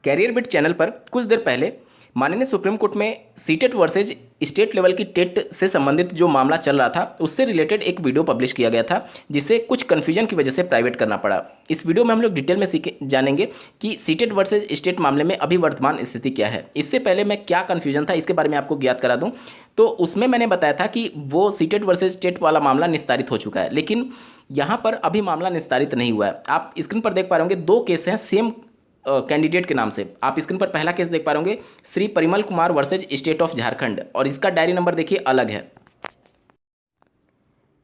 Career bit channel पर कुछ देर पहले माननीय सुप्रीम कोर्ट में सीटेट वर्सेज स्टेट लेवल की टेट से संबंधित जो मामला चल रहा था उससे रिलेटेड एक वीडियो पब्लिश किया गया था, जिसे कुछ कन्फ्यूजन की वजह से प्राइवेट करना पड़ा। इस वीडियो में हम लोग डिटेल में जानेंगे कि सीटेट वर्सेज स्टेट मामले में अभी वर्तमान स्थिति क्या है। इससे पहले मैं क्या कन्फ्यूजन था इसके बारे में आपको ज्ञात करा दूं। तो उसमें मैंने बताया था कि वो सीटेट वर्सेज स्टेट वाला मामला निस्तारित हो चुका है, लेकिन यहाँ पर अभी मामला निस्तारित नहीं हुआ है। आप स्क्रीन पर देख पा रहे होंगे, दो केस हैं सेम कैंडिडेट के नाम से। आप स्क्रीन पर पहला केस देख पा रहे होंगे, Shri Parimal Kumar versus state of Jharkhand, और इसका डायरी नंबर देखिए अलग है।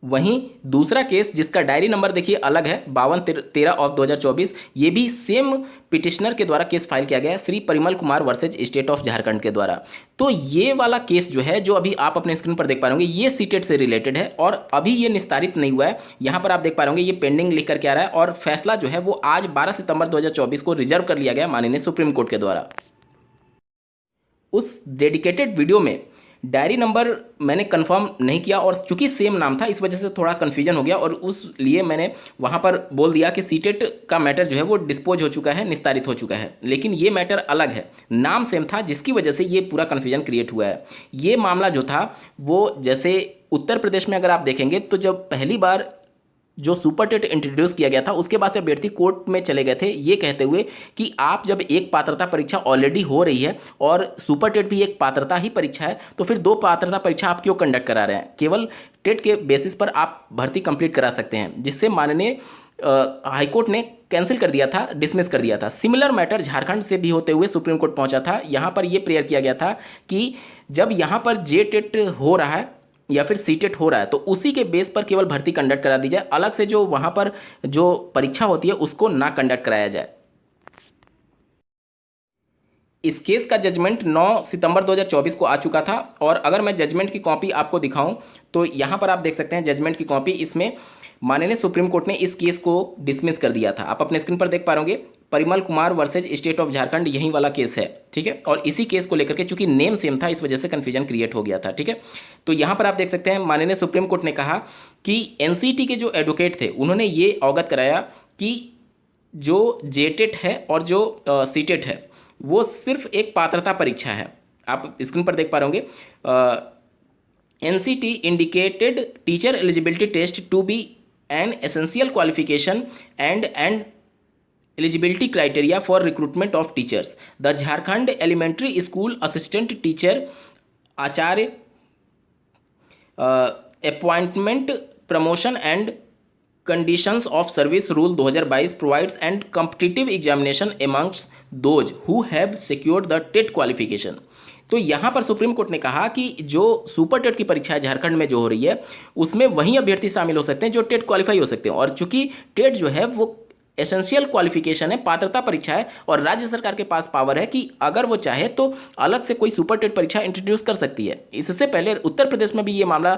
वहीं दूसरा केस जिसका डायरी नंबर देखिए अलग है 52/13/2024, ये भी सेम पिटिशनर के द्वारा केस फाइल किया गया है, Shri Parimal Kumar versus state of Jharkhand के द्वारा। तो ये वाला केस जो है, जो अभी आप अपने स्क्रीन पर देख पा रहे होंगे, ये सीटेट से रिलेटेड है और अभी ये निस्तारित नहीं हुआ है। यहाँ पर आप देख पा रहे होंगे ये पेंडिंग लिख करके आ रहा है और फैसला जो है वो आज 12 सितंबर 2024 को रिजर्व कर लिया गया माननीय सुप्रीम कोर्ट के द्वारा। उस डेडिकेटेड वीडियो में डायरी नंबर मैंने कंफर्म नहीं किया और चूंकि सेम नाम था इस वजह से थोड़ा कन्फ्यूजन हो गया, और उस लिए मैंने वहाँ पर बोल दिया कि सीटेट का मैटर जो है वो डिस्पोज हो चुका है, निस्तारित हो चुका है। लेकिन ये मैटर अलग है, नाम सेम था, जिसकी वजह से ये पूरा कन्फ्यूजन क्रिएट हुआ है। ये मामला जो था वो, जैसे उत्तर प्रदेश में अगर आप देखेंगे तो जब पहली बार जो सुपर टेट इंट्रोड्यूस किया गया था उसके बाद से अभ्यर्थी कोर्ट में चले गए थे ये कहते हुए कि आप जब एक पात्रता परीक्षा ऑलरेडी हो रही है और सुपर टेट भी एक पात्रता ही परीक्षा है, तो फिर दो पात्रता परीक्षा आप क्यों कंडक्ट करा रहे हैं? केवल टेट के बेसिस पर आप भर्ती कंप्लीट करा सकते हैं, जिससे माननीय हाईकोर्ट ने कैंसिल कर दिया था, डिसमिस कर दिया था। सिमिलर मैटर झारखंड से भी होते हुए सुप्रीम कोर्ट पहुंचा था। यहाँ पर यह प्रेयर किया गया था कि जब यहाँ पर जे टेट हो रहा है या फिर सीटेट हो रहा है तो उसी के बेस पर केवल भर्ती कंडक्ट करा दी जाए, अलग से जो वहां पर जो परीक्षा होती है उसको ना कंडक्ट कराया जाए। इस केस का जजमेंट 9 सितंबर 2024 को आ चुका था, और अगर मैं जजमेंट की कॉपी आपको दिखाऊं तो यहां पर आप देख सकते हैं जजमेंट की कॉपी। इसमें माननीय सुप्रीम कोर्ट ने इस केस को डिसमिस कर दिया था। आप अपने स्क्रीन पर देख पा रहे होंगे, Parimal Kumar versus state of Jharkhand, यही वाला केस है, ठीक है। और इसी केस को लेकर के चूंकि नेम सेम था इस वजह से कंफ्यूजन क्रिएट हो गया था, ठीक है। तो यहां पर आप देख सकते हैं माननीय सुप्रीम कोर्ट ने कहा कि एनसीटी के जो एडवोकेट थे उन्होंने ये अवगत कराया कि जो जेटेट है और जो सीटेट है वो सिर्फ एक पात्रता परीक्षा है। आप स्क्रीन पर देख पा रहे होंगे, NCT indicated teacher eligibility test to be an essential qualification and eligibility criteria for recruitment of teachers. The Jharkhand Elementary School Assistant Teacher Acharya Appointment Promotion and Conditions of Service Rule 2022 provides and competitive examination amongst those who have secured the TET qualification. तो यहाँ पर supreme court ने कहा कि जो super TET की परीक्षा है झारखंड में जो हो रही है उसमें वही अभ्यर्थी शामिल हो सकते हैं जो टेट क्वालिफाई हो सकते हैं, और चूंकि टेट जो है वो एसेंशियल क्वालिफिकेशन है, पात्रता परीक्षा है, और राज्य सरकार के पास पावर है कि अगर वो चाहे तो अलग से कोई सुपर टेट परीक्षा इंट्रोड्यूस कर सकती है। इससे पहले उत्तर प्रदेश में भी ये मामला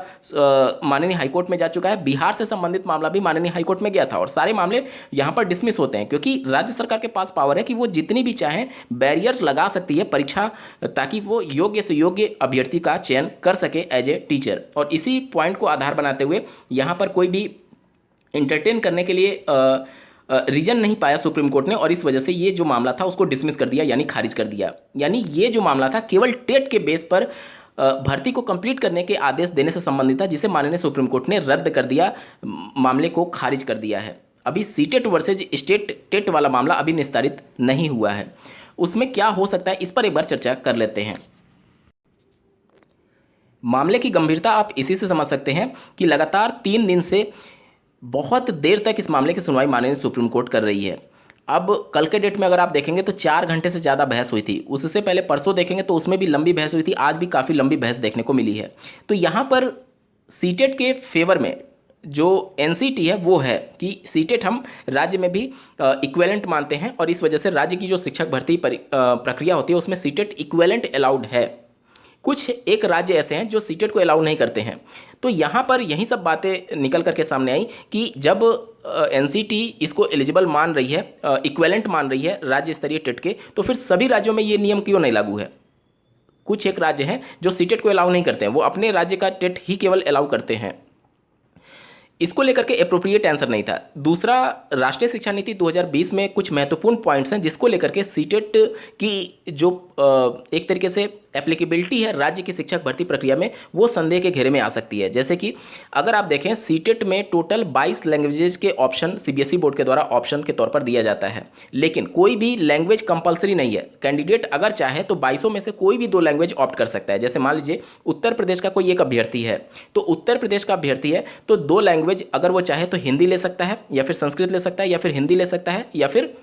माननीय हाईकोर्ट में जा चुका है, बिहार से संबंधित मामला भी माननीय हाईकोर्ट में गया था, और सारे मामले यहाँ पर डिसमिस होते हैं क्योंकि राज्य सरकार के पास पावर है कि वो जितनी भी चाहें बैरियर लगा सकती है परीक्षा, ताकि वो योग्य से योग्य अभ्यर्थी का चयन कर सके एज ए टीचर। और इसी पॉइंट को आधार बनाते हुए यहाँ पर कोई भी इंटरटेन करने के लिए रीजन नहीं पाया सुप्रीम कोर्ट ने, और इस वजह से ये जो मामला था उसको डिसमिस कर दिया, यानी खारिज कर दिया। यानी ये जो मामला था केवल टेट के बेस पर भर्ती को कंप्लीट करने के आदेश देने से संबंधित था, जिसे माननीय सुप्रीम कोर्ट ने रद्द कर दिया, मामले को खारिज कर दिया है। अभी सीटेट वर्सेज स्टेट टेट वाला मामला अभी निस्तारित नहीं हुआ है, उसमें क्या हो सकता है इस पर एक बार चर्चा कर लेते हैं। मामले की गंभीरता आप इसी से समझ सकते हैं कि लगातार 3 दिन से बहुत देर तक इस मामले की सुनवाई माननीय सुप्रीम कोर्ट कर रही है। अब कल के डेट में अगर आप देखेंगे तो 4 घंटे से ज़्यादा बहस हुई थी, उससे पहले परसों देखेंगे तो उसमें भी लंबी बहस हुई थी, आज भी काफ़ी लंबी बहस देखने को मिली है। तो यहाँ पर सीटेट के फेवर में जो एनसीटी है वो है कि सीटेट हम राज्य में भी इक्वेलेंट मानते हैं, और इस वजह से राज्य की जो शिक्षक भर्ती प्रक्रिया होती है उसमें सीटेट इक्वेलेंट अलाउड है। कुछ एक राज्य ऐसे हैं जो सीटेट को अलाउ नहीं करते हैं। तो यहाँ पर यही सब बातें निकल करके सामने आई कि जब एनसीटी इसको एलिजिबल मान रही है, इक्वेलेंट मान रही है राज्य स्तरीय टेट के, तो फिर सभी राज्यों में ये नियम क्यों नहीं लागू है? कुछ एक राज्य हैं जो सीटेट को अलाउ नहीं करते हैं, वो अपने राज्य का टेट ही केवल अलाउ करते हैं। इसको लेकर के एप्रोप्रिएट आंसर नहीं था। दूसरा, राष्ट्रीय शिक्षा नीति 2020 में कुछ महत्वपूर्ण पॉइंट्स हैं जिसको लेकर के सीटेट की जो एक तरीके से एप्लीकेबिलिटी है राज्य की शिक्षक भर्ती प्रक्रिया में, वो संदेह के घेरे में आ सकती है। जैसे कि अगर आप देखें, सीटेट में टोटल 22 लैंग्वेजेस के ऑप्शन सीबीएसई बोर्ड के द्वारा ऑप्शन के तौर पर दिया जाता है, लेकिन कोई भी लैंग्वेज कंपलसरी नहीं है। कैंडिडेट अगर चाहे तो 22 में से कोई भी 2 लैंग्वेज ऑप्ट कर सकता है। जैसे मान लीजिए उत्तर प्रदेश का कोई एक अभ्यर्थी है, तो उत्तर प्रदेश का अभ्यर्थी है तो 2 लैंग्वेज अगर वो चाहे तो हिंदी ले सकता है, या फिर संस्कृत ले सकता है, या फिर हिंदी ले सकता है, या फिर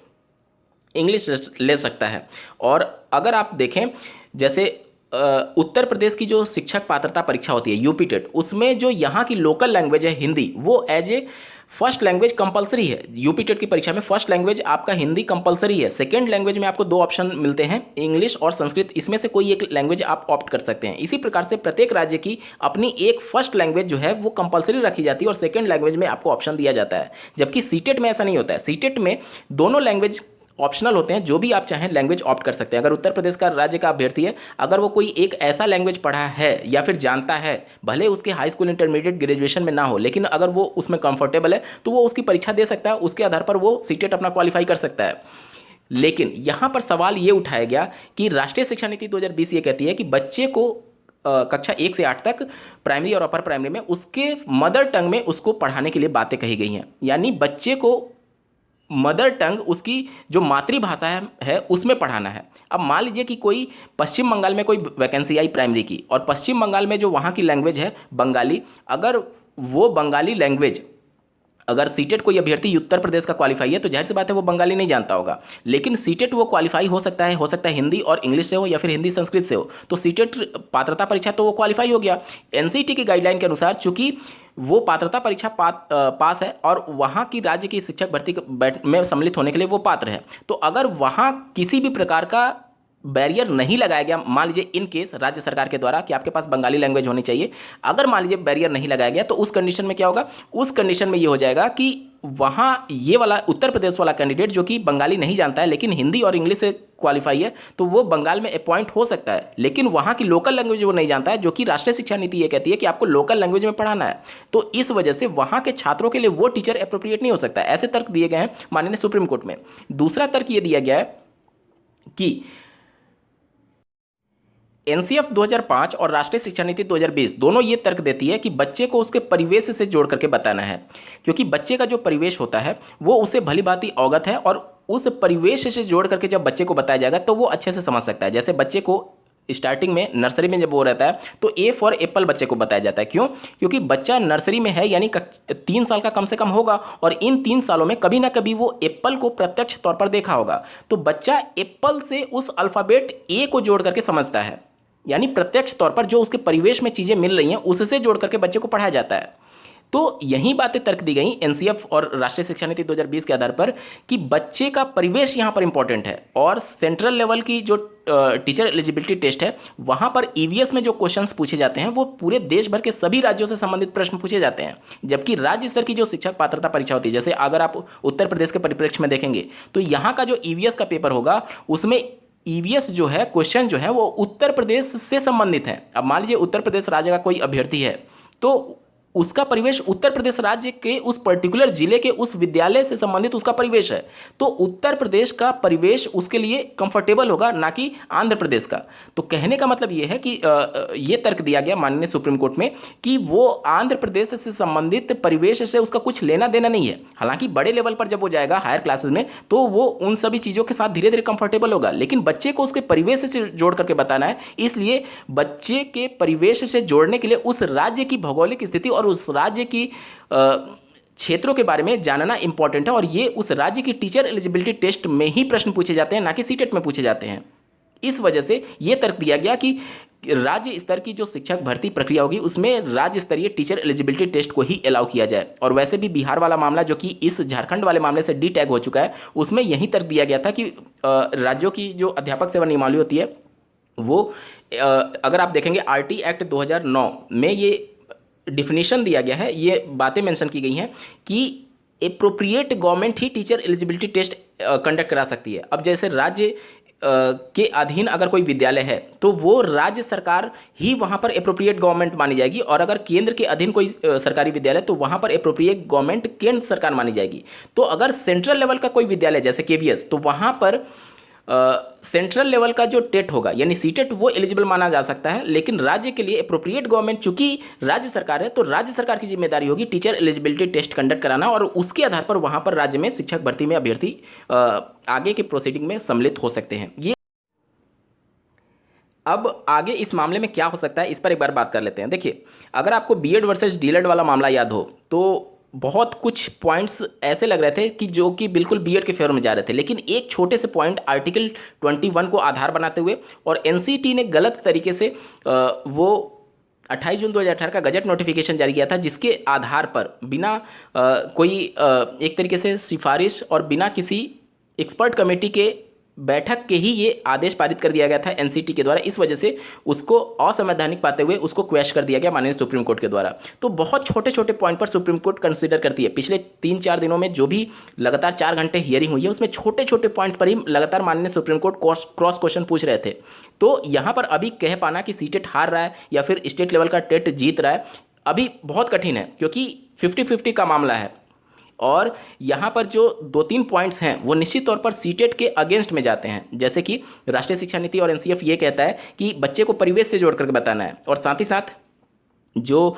इंग्लिश ले सकता है। और अगर आप देखें, जैसे उत्तर प्रदेश की जो शिक्षक पात्रता परीक्षा होती है यूपी टेट, उसमें जो यहाँ की लोकल लैंग्वेज है हिंदी, वो as a first language compulsory है। यूपी टेट की परीक्षा में फर्स्ट लैंग्वेज आपका हिंदी कंपलसरी है। सेकंड लैंग्वेज में आपको 2 ऑप्शन मिलते हैं, इंग्लिश और संस्कृत, इसमें से कोई एक लैंग्वेज आप ऑप्ट कर सकते हैं। इसी प्रकार से प्रत्येक राज्य की अपनी एक फर्स्ट लैंग्वेज जो है वो कंपलसरी रखी जाती है और सेकंड लैंग्वेज में आपको ऑप्शन दिया जाता है। जबकि सीटेट में ऐसा नहीं होता है। सीटेट में दोनों लैंग्वेज ऑप्शनल होते हैं, जो भी आप चाहें लैंग्वेज ऑप्ट कर सकते हैं। अगर उत्तर प्रदेश का राज्य का अभ्यर्थी है, अगर वो कोई एक ऐसा लैंग्वेज पढ़ा है या फिर जानता है, भले उसके हाई स्कूल इंटरमीडिएट ग्रेजुएशन में ना हो, लेकिन अगर वो उसमें कंफर्टेबल है तो वो उसकी परीक्षा दे सकता है, उसके आधार पर वो सीटेट अपना क्वालिफाई कर सकता है। लेकिन यहाँ पर सवाल ये उठाया गया कि राष्ट्रीय शिक्षा नीति 2020 ये कहती है कि बच्चे को कक्षा 1 से 8 तक प्राइमरी और अपर प्राइमरी में उसके मदर टंग में उसको पढ़ाने के लिए बातें कही गई हैं। यानी बच्चे को मदर टंग, उसकी जो मातृभाषा है उसमें पढ़ाना है। अब मान लीजिए कि कोई पश्चिम बंगाल में कोई वैकेंसी आई प्राइमरी की, और पश्चिम बंगाल में जो वहाँ की लैंग्वेज है बंगाली, अगर वो बंगाली लैंग्वेज, अगर सीटेट कोई अभ्यर्थी उत्तर प्रदेश का क्वालिफाई है तो जाहिर सी बात है वो बंगाली नहीं जानता होगा, लेकिन सीटेट वो क्वालिफाई हो सकता है हिंदी और इंग्लिश से हो, या फिर हिंदी संस्कृत से हो, तो सीटेट पात्रता परीक्षा तो वो क्वालिफाई हो गया। एनसीटी की गाइडलाइन के अनुसार चूंकि वो पात्रता परीक्षा पास है और वहाँ की राज्य की शिक्षक भर्ती में सम्मिलित होने के लिए वो पात्र है, तो अगर वहाँ किसी भी प्रकार का बैरियर नहीं लगाया गया, मान लीजिए इन केस राज्य सरकार के द्वारा कि आपके पास बंगाली लैंग्वेज होनी चाहिए, अगर मान लीजिए बैरियर नहीं लगाया गया, तो उस कंडीशन में क्या होगा, उस कंडीशन में ये हो जाएगा कि वहाँ ये वाला उत्तर प्रदेश वाला कैंडिडेट जो कि बंगाली नहीं जानता है लेकिन हिंदी और इंग्लिश से क्वालिफाई है, तो वो बंगाल में अपॉइंट हो सकता है, लेकिन वहाँ की लोकल लैंग्वेज वो नहीं जानता है, जो कि राष्ट्रीय शिक्षा नीति ये कहती है कि आपको लोकल लैंग्वेज में पढ़ाना है। तो इस वजह से वहाँ के छात्रों के लिए वो टीचर अप्रोप्रिएट नहीं हो सकता। ऐसे तर्क दिए गए हैं माननीय सुप्रीम कोर्ट में। दूसरा तर्क ये दिया गया है कि एनसीएफ 2005 और राष्ट्रीय शिक्षा नीति 2020 दोनों ये तर्क देती है कि बच्चे को उसके परिवेश से जोड़ करके बताना है, क्योंकि बच्चे का जो परिवेश होता है वो उसे भली भांति अवगत है, और उस परिवेश से जोड़ करके जब बच्चे को बताया जाएगा तो वो अच्छे से समझ सकता है। जैसे बच्चे को स्टार्टिंग में नर्सरी में जब वो रहता है तो ए फॉर एप्पल बच्चे को बताया जाता है। क्यों? क्योंकि बच्चा नर्सरी में है, यानी 3 साल का कम से कम होगा, और इन 3 सालों में कभी ना कभी वो एप्पल को प्रत्यक्ष तौर पर देखा होगा, तो बच्चा एप्पल से उस अल्फ़ाबेट ए को जोड़ करके समझता है, यानी प्रत्यक्ष तौर पर जो उसके परिवेश में चीज़ें मिल रही हैं उससे जोड़ करके बच्चे को पढ़ाया जाता है। तो यही बातें तर्क दी गई एनसीएफ और राष्ट्रीय शिक्षा नीति 2020 के आधार पर कि बच्चे का परिवेश यहाँ पर इंपॉर्टेंट है, और सेंट्रल लेवल की जो टीचर एलिजिबिलिटी टेस्ट है वहाँ पर ईवीएस में जो क्वेश्चंस पूछे जाते हैं वो पूरे देश भर के सभी राज्यों से संबंधित प्रश्न पूछे जाते हैं, जबकि राज्य स्तर की जो शिक्षक पात्रता परीक्षा होती है, जैसे अगर आप उत्तर प्रदेश के परिप्रेक्ष्य में देखेंगे तो यहाँ का जो ईवीएस का पेपर होगा उसमें ईवीएस जो है क्वेश्चन जो है वो उत्तर प्रदेश से संबंधित है। अब मान लीजिए उत्तर प्रदेश राज्य का कोई अभ्यर्थी है तो उसका परिवेश उत्तर प्रदेश राज्य के उस पर्टिकुलर जिले के उस विद्यालय से संबंधित उसका परिवेश है, तो उत्तर प्रदेश का परिवेश उसके लिए कंफर्टेबल होगा, ना कि आंध्र प्रदेश का। तो कहने का मतलब ये है कि ये तर्क दिया गया माननीय सुप्रीम कोर्ट में कि वो आंध्र प्रदेश से संबंधित परिवेश से उसका कुछ लेना देना नहीं है। हालांकि बड़े लेवल पर जब वो जाएगा हायर क्लासेस में तो वो उन सभी चीज़ों के साथ धीरे धीरे कंफर्टेबल होगा, लेकिन बच्चे को उसके परिवेश से जोड़ करके बताना है। इसलिए बच्चे के परिवेश से जोड़ने के लिए उस राज्य की भौगोलिक स्थिति और उस राज्य की क्षेत्रों के बारे में जानना इंपॉर्टेंट है, और ये उस राज्य की टीचर एलिजिबिलिटी टेस्ट में ही प्रश्न पूछे जाते हैं, ना कि सीटेट में पूछे जाते हैं। इस वजह से ये तर्क दिया गया कि राज्य स्तर की जो शिक्षक भर्ती प्रक्रिया होगी उसमें राज्य स्तरीय टीचर एलिजिबिलिटी टेस्ट को ही अलाउ किया जाए। और वैसे भी बिहार वाला मामला जो कि इस झारखंड वाले मामले से डी टैग हो चुका है, उसमें यही तर्क दिया गया था कि राज्यों की जो अध्यापक सेवा नियमावली होती है वो अगर आप देखेंगे आरटी एक्ट 2009 में ये डिफिनीशन दिया गया है, ये बातें मेंशन की गई हैं कि एप्रोप्रिएट गवर्नमेंट ही टीचर एलिजिबिलिटी टेस्ट कंडक्ट करा सकती है। अब जैसे राज्य के अधीन अगर कोई विद्यालय है तो वो राज्य सरकार ही वहाँ पर एप्रोप्रिएट गवर्नमेंट मानी जाएगी, और अगर केंद्र के अधीन कोई सरकारी विद्यालय तो वहाँ पर एप्रोप्रिएट गवर्नमेंट केंद्र सरकार मानी जाएगी। तो अगर सेंट्रल लेवल का कोई विद्यालय जैसे केवीएस, तो वहाँ पर सेंट्रल लेवल का जो टेट होगा यानी सीटेट वो एलिजिबल माना जा सकता है, लेकिन राज्य के लिए अप्रोप्रिएट गवर्नमेंट चूंकि राज्य सरकार है तो राज्य सरकार की जिम्मेदारी होगी टीचर एलिजिबिलिटी टेस्ट कंडक्ट कराना, और उसके आधार पर वहां पर राज्य में शिक्षक भर्ती में अभ्यर्थी आगे के प्रोसीडिंग में सम्मिलित हो सकते हैं। ये अब आगे इस मामले में क्या हो सकता है इस पर एक बार बात कर लेते हैं। देखिए, अगर आपको बीएड वर्सेस डीएलएड वाला मामला याद हो तो बहुत कुछ पॉइंट्स ऐसे लग रहे थे कि जो कि बिल्कुल बीएड के फेवर में जा रहे थे, लेकिन एक छोटे से पॉइंट आर्टिकल 21 को आधार बनाते हुए और एनसीटी ने गलत तरीके से वो 28 जून 2018 का गजट नोटिफिकेशन जारी किया था, जिसके आधार पर बिना कोई एक तरीके से सिफारिश और बिना किसी एक्सपर्ट कमेटी के बैठक के ही ये आदेश पारित कर दिया गया था एनसीटी के द्वारा। इस वजह से उसको असंवैधानिक पाते हुए उसको क्वैश कर दिया गया माननीय सुप्रीम कोर्ट के द्वारा। तो बहुत छोटे छोटे पॉइंट पर सुप्रीम कोर्ट कंसीडर करती है। पिछले 3-4 दिनों में जो भी लगातार 4 घंटे हियरिंग हुई है उसमें छोटे छोटे पॉइंट्स पर ही लगातार माननीय सुप्रीम कोर्ट क्रॉस क्वेश्चन पूछ रहे थे। तो यहाँ पर अभी कह पाना कि सीटेट हार रहा है या फिर स्टेट लेवल का टेट जीत रहा है अभी बहुत कठिन है, क्योंकि 50-50 का मामला है, और यहाँ पर जो 2-3 पॉइंट्स हैं वो निश्चित तौर पर सीटेट के अगेंस्ट में जाते हैं। जैसे कि राष्ट्रीय शिक्षा नीति और एनसीएफ ये कहता है कि बच्चे को परिवेश से जोड़ करके बताना है, और साथ ही साथ जो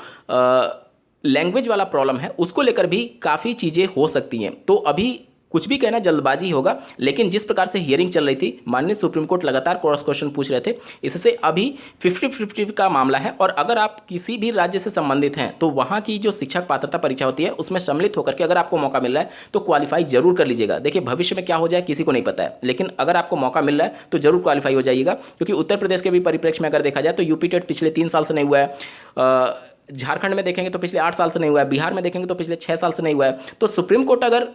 लैंग्वेज वाला प्रॉब्लम है उसको लेकर भी काफ़ी चीज़ें हो सकती हैं। तो अभी कुछ भी कहना जल्दबाजी होगा, लेकिन जिस प्रकार से हियरिंग चल रही थी माननीय सुप्रीम कोर्ट लगातार क्रॉस क्वेश्चन पूछ रहे थे, इससे अभी 50-50 का मामला है। और अगर आप किसी भी राज्य से संबंधित हैं तो वहाँ की जो शिक्षक पात्रता परीक्षा होती है उसमें सम्मिलित होकर के अगर आपको मौका मिल रहा है तो क्वालिफाई जरूर कर लीजिएगा। देखिए, भविष्य में क्या हो जाए किसी को नहीं पता है, लेकिन अगर आपको मौका मिल रहा है तो जरूर क्वालिफाई हो जाइएगा, क्योंकि उत्तर प्रदेश के भी परिप्रेक्ष्य में अगर देखा जाए तो यूपी टेट पिछले 3 साल से नहीं हुआ है, झारखंड में देखेंगे तो पिछले 8 साल से नहीं हुआ है, बिहार में देखेंगे तो पिछले 6 साल से नहीं हुआ है। तो सुप्रीम कोर्ट अगर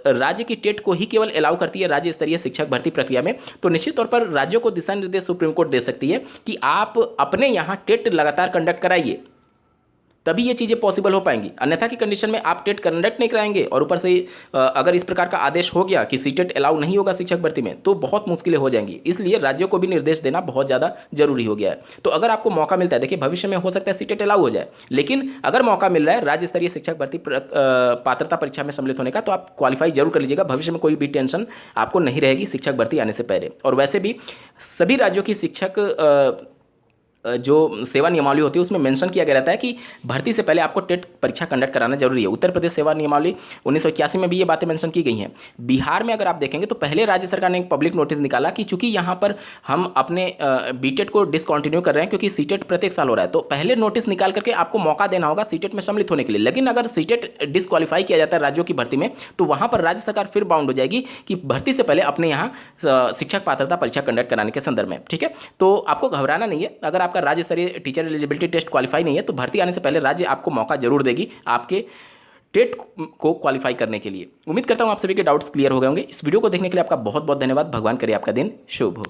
राज्य की टेट को ही केवल अलाउ करती है राज्य स्तरीय शिक्षक भर्ती प्रक्रिया में, तो निश्चित तौर पर राज्यों को दिशा निर्देश सुप्रीम कोर्ट दे सकती है कि आप अपने यहां टेट लगातार कंडक्ट कराइए, तभी ये चीज़ें पॉसिबल हो पाएंगी। अन्यथा की कंडीशन में आप टेट कंडक्ट नहीं कराएंगे और ऊपर से अगर इस प्रकार का आदेश हो गया कि सीटेट अलाउ नहीं होगा शिक्षक भर्ती में तो बहुत मुश्किलें हो जाएंगी। इसलिए राज्यों को भी निर्देश देना बहुत ज़्यादा जरूरी हो गया है। तो अगर आपको मौका मिलता है, देखिए भविष्य में हो सकता है सीटेट अलाउ हो जाए, लेकिन अगर मौका मिल रहा है राज्य स्तरीय शिक्षक भर्ती पात्रता परीक्षा में सम्मिलित होने का तो आप क्वालिफाई जरूर कर लीजिएगा। भविष्य में कोई भी टेंशन आपको नहीं रहेगी शिक्षक भर्ती आने से पहले। और वैसे भी सभी राज्यों की शिक्षक जो सेवा नियमावली होती है उसमें मेंशन किया गया रहता है कि भर्ती से पहले आपको टेट परीक्षा कंडक्ट कराना जरूरी है। उत्तर प्रदेश सेवा नियमावली 1981 में भी ये बातें मेंशन की गई हैं। बिहार में अगर आप देखेंगे तो पहले राज्य सरकार ने एक पब्लिक नोटिस निकाला कि चूंकि यहाँ पर हम अपने बीटेट को डिसकंटिन्यू कर रहे हैं क्योंकि सीटेट प्रत्येक साल हो रहा है, तो पहले नोटिस निकाल करके आपको मौका देना होगा सीटेट में सम्मिलित होने के लिए। लेकिन अगर सीटेट डिसक्वालीफाई किया जाता है राज्यों की भर्ती में तो वहाँ पर राज्य सरकार फिर बाउंड हो जाएगी कि भर्ती से पहले अपने यहाँ शिक्षक पात्रता परीक्षा कंडक्ट कराने के संदर्भ में। ठीक है, तो आपको घबराना नहीं है। अगर आपका राज्य स्तरीय टीचर एलिजिबिलिटी टेस्ट क्वालिफाई नहीं है तो भर्ती आने से पहले राज्य आपको मौका जरूर देगी आपके टेट को क्वालिफाई करने के लिए। उम्मीद करता हूं आप सभी के डाउट्स क्लियर हो गए होंगे। इस वीडियो को देखने के लिए आपका बहुत बहुत धन्यवाद। भगवान करे आपका दिन शुभ हो।